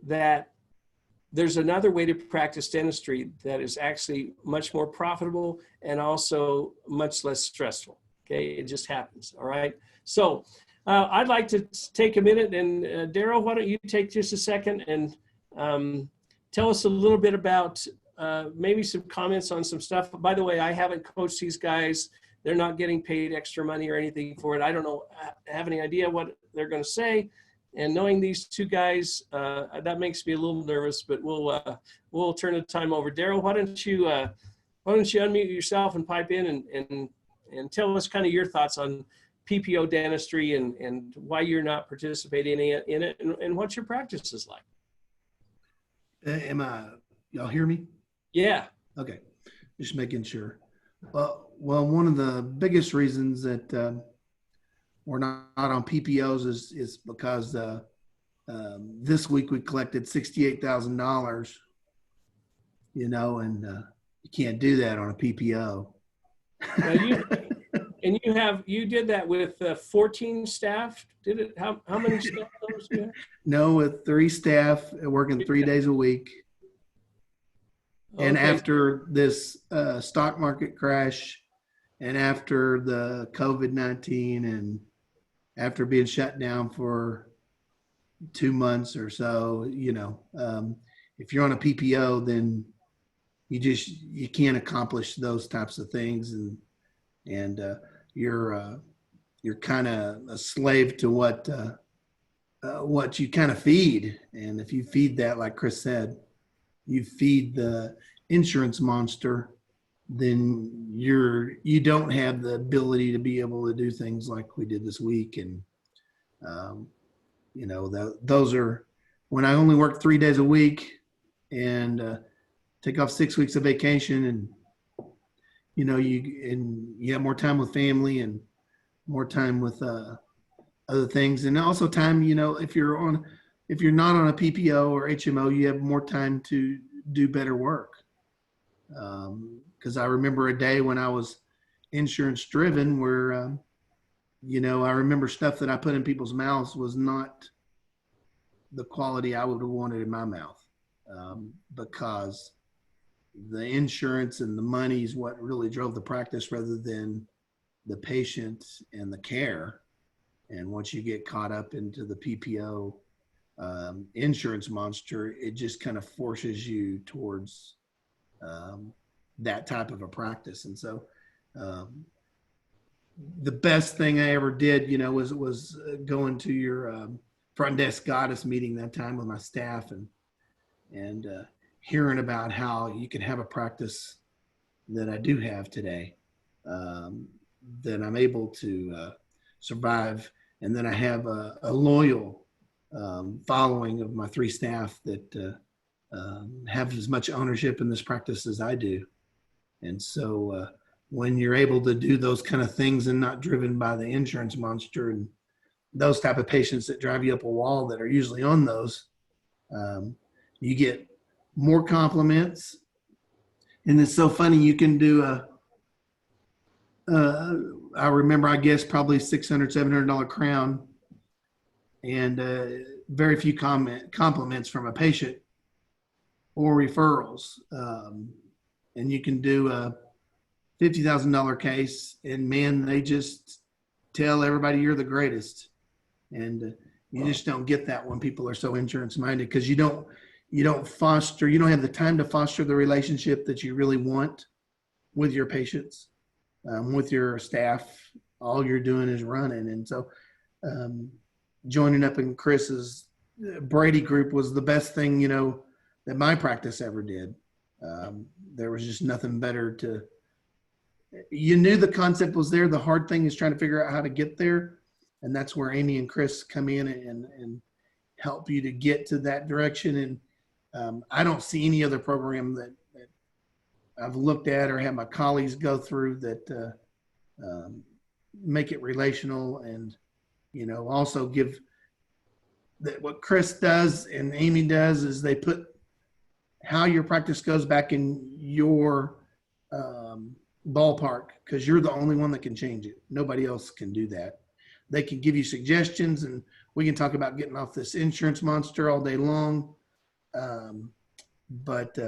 that there's another way to practice dentistry that is actually much more profitable and also much less stressful. Okay, it just happens. All right. So I'd like to take a minute, and Daryl, why don't you take just a second and tell us a little bit about maybe some comments on some stuff. By the way, I haven't coached these guys. They're not getting paid extra money or anything for it. I don't know, have any idea what they're going to say. And knowing these two guys, that makes me a little nervous, but we'll turn the time over. Daryl, why don't you unmute yourself and pipe in and tell us kind of your thoughts on PPO dentistry and why you're not participating in it and what your practice is like. Y'all hear me? Yeah. Okay. Just making sure. Well, one of the biggest reasons that we're not on PPOs is because this week we collected $68,000, and you can't do that on a PPO. Now you did that with 14 staff? Did it? How many staff members do you have? No, with 3 staff working 3 days a week. And after this stock market crash, and after the COVID-19, and after being shut down for 2 months or so, if you're on a PPO, then you can't accomplish those types of things, and you're kind of a slave to what you kind of feed. And if you feed that, like Chris said, you feed the insurance monster, then you don't have the ability to be able to do things like we did this week. And those are when I only work 3 days a week and take off 6 weeks of vacation, and you have more time with family and more time with other things, and also time, if you're not on a PPO or HMO, you have more time to do better work. Because I remember a day when I was insurance driven where, I remember stuff that I put in people's mouths was not the quality I would have wanted in my mouth, because the insurance and the money is what really drove the practice rather than the patient and the care. And once you get caught up into the PPO insurance monster, it just kind of forces you towards that type of a practice. And so the best thing I ever did, was going to your front desk goddess meeting that time with my staff and hearing about how you can have a practice that I do have today, that I'm able to survive. And then I have a loyal following of my 3 staff that have as much ownership in this practice as I do. And so when you're able to do those kind of things and not driven by the insurance monster and those type of patients that drive you up a wall that are usually on those, you get more compliments. And it's so funny, you can do I remember, I guess, probably $600, $700 crown, and very few compliments from a patient or referrals. And you can do a $50,000 case, and man, they just tell everybody you're the greatest. And you just don't get that when people are so insurance minded, because you don't have the time to foster the relationship that you really want with your patients, with your staff. All you're doing is running. And so joining up in Chris's Brady Group was the best thing, that my practice ever did. There was just nothing better you knew the concept was there. The hard thing is trying to figure out how to get there. And that's where Amy and Chris come in and help you to get to that direction. And I don't see any other program that I've looked at or had my colleagues go through that make it relational, and also give that. What Chris does and Amy does is they put how your practice goes back in your ballpark, because you're the only one that can change it. Nobody else can do that. They can give you suggestions, and we can talk about getting off this insurance monster all day long, But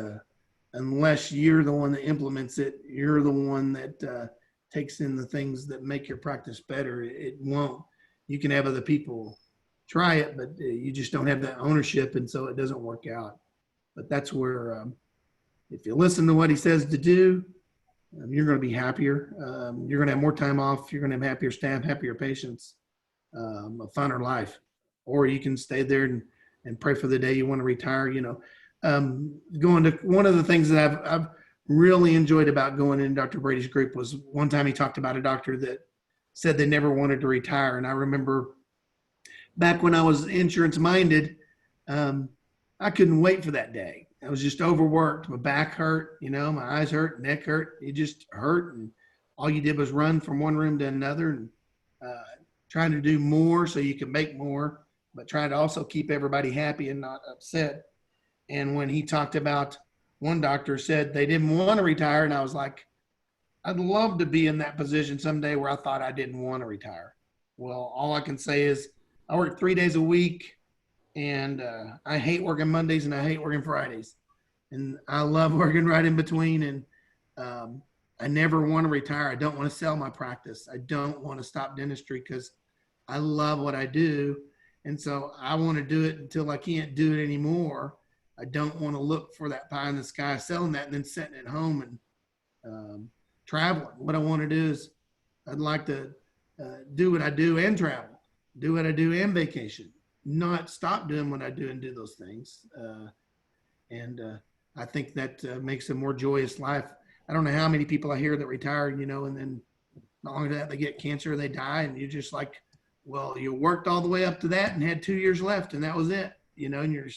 unless you're the one that implements it, you're the one that takes in the things that make your practice better. It won't. You can have other people try it, but you just don't have that ownership, and so it doesn't work out. But that's where, if you listen to what he says to do, you're going to be happier. You're going to have more time off. You're going to have happier staff, happier patients, a funner life. Or you can stay there and pray for the day you want to retire. Going to one of the things that I've really enjoyed about going in Dr. Brady's group was one time he talked about a doctor that said they never wanted to retire. And I remember back when I was insurance minded, I couldn't wait for that day. I was just overworked. My back hurt, my eyes hurt, neck hurt. It just hurt. And all you did was run from one room to another and trying to do more so you can make more, but trying to also keep everybody happy and not upset. And when he talked about, one doctor said they didn't want to retire. And I was like, I'd love to be in that position someday where I thought I didn't want to retire. Well, all I can say is I work 3 days a week. And I hate working Mondays and I hate working Fridays. And I love working right in between. And I never want to retire. I don't want to sell my practice. I don't want to stop dentistry because I love what I do. And so I want to do it until I can't do it anymore. I don't want to look for that pie in the sky selling that and then sitting at home and traveling. What I want to do is I'd like to do what I do and travel, do what I do and vacation. Not stop doing what I do and do those things. And I think that makes a more joyous life. I don't know how many people I hear that retire, and then not long after that, they get cancer, they die. And you're just like, well, you worked all the way up to that and had 2 years left and that was it, and you're just like,